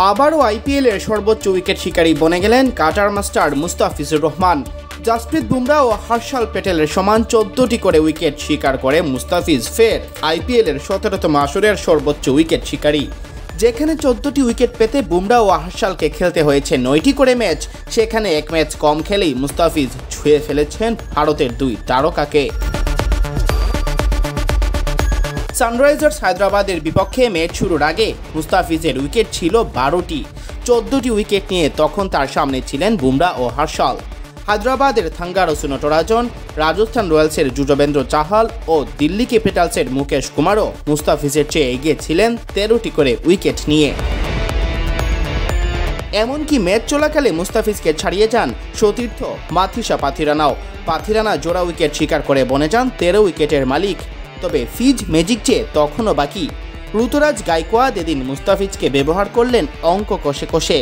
আবারও আইপিএলের সর্বোচ্চ উইকেট শিকারী বনে গেলেন কাটার মাস্টার মুস্তাফিজুর রহমান। জাসপ্রীত বুমরা ও হর্ষল প্যাটেলের সমান 14টি করে উইকেট শিকার করে মুস্তাফিজ ফের আইপিএলের 17তম আসরের সর্বোচ্চ উইকেট শিকারী। যেখানে 14টি উইকেট পেতে বুমরা ও হর্ষলকে খেলতে হয়েছে 9টি করে ম্যাচ, সেখানে এক ম্যাচ কম খেলেই মুস্তাফিজ ছুঁয়ে ফেলেছেন ভারতের দুই তারকাকে। সানরাইজার্স হায়দ্রাবাদের বিপক্ষে ম্যাচ শুরুর আগে মুস্তাফিজের উইকেট ছিল 12টি। 14টি উইকেট নিয়ে তখন তার সামনে ছিলেন বুমরা ও হর্ষল। হায়দ্রাবাদের থাঙ্গারসু নটরাজন, রাজস্থান রয়্যালসের যুজবেন্দ্র চাহাল ও দিল্লি ক্যাপিটালসের মুকেশ কুমারও মুস্তাফিজের চেয়ে এগিয়ে ছিলেন 13টি করে উইকেট নিয়ে। এমনকি ম্যাচ চলাকালে মুস্তাফিজকে ছাড়িয়ে যান সতীর্থ মাথিসা পাথিরানা জোড়া উইকেট শিকার করে বনে যান 13 উইকেটের মালিক। তবে ফিজ ম্যাজিক চেয়ে তখনও বাকি। ঋতুরাজ গায়কোয়াদ এদিন মুস্তাফিজকে ব্যবহার করলেন অঙ্ক কষে কষে।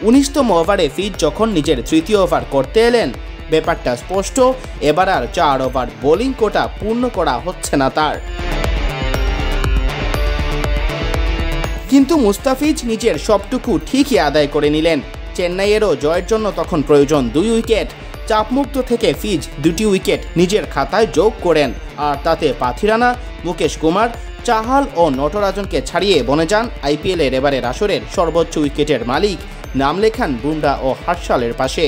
19তম ওভারে ফিজ যখন নিজের তৃতীয় ওভার করতে এলেন, ব্যাপারটা স্পষ্ট, এবার আর 4 ওভার বোলিং কোটা পূর্ণ করা হচ্ছে না তার। কিন্তু মুস্তাফিজ নিজের সবটুকু ঠিকই আদায় করে নিলেন। চেন্নাইয়েরও জয়ের জন্য তখন প্রয়োজন 2 উইকেট। চাপমুক্ত থেকে ফিজ 2টি উইকেট নিজের খাতায় যোগ করেন, আর তাতে পাথিরানা, মুকেশ কুমার, চাহাল ও নটরাজনকে ছাড়িয়ে বনে যান আইপিএলের এবারের আসরের সর্বোচ্চ উইকেটের মালিক। নাম লেখান বুমরা ও হর্ষলের পাশে।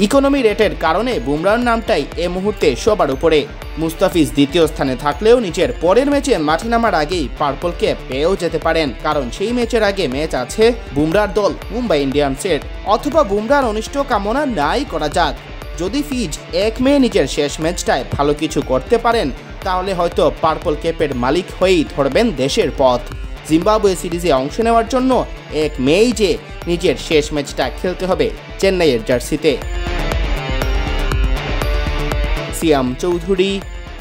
ইকোনমি রেটের কারণে বুমরার নামটাই এ মুহূর্তে সবার উপরে। মুস্তাফিজ দ্বিতীয় স্থানে থাকলেও নিজের পরের ম্যাচে মাঠে নামার আগেই পার্পল ক্যাপ পেয়েও যেতে পারেন, কারণ সেই ম্যাচের আগে ম্যাচ আছে বুমরার দল মুম্বাই ইন্ডিয়ান্সের। অথবা বুমরার অনিষ্ট কামনা নাই করা যাক, যদি ফিজ 1 মে নিজের শেষ ম্যাচটায় ভালো কিছু করতে পারেন, তাহলে হয়তো পার্পল ক্যাপের মালিক হয়েই ধরবেন দেশের পথ। জিম্বাবুয়ে সিরিজে অংশ নেওয়ার জন্য 1 মেই যে নিজের শেষ ম্যাচটা খেলতে হবে চেন্নাইয়ের জার্সিতে। সিয়াম চৌধুরী,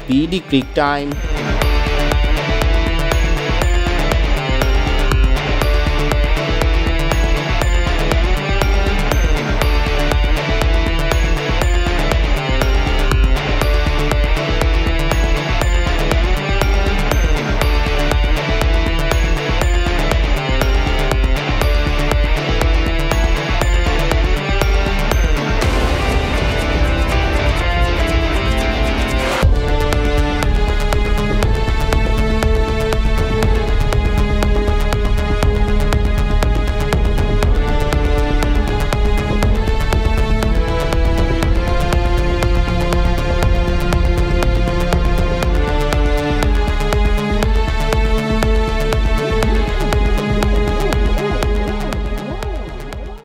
বিডি ক্রিক টাইম।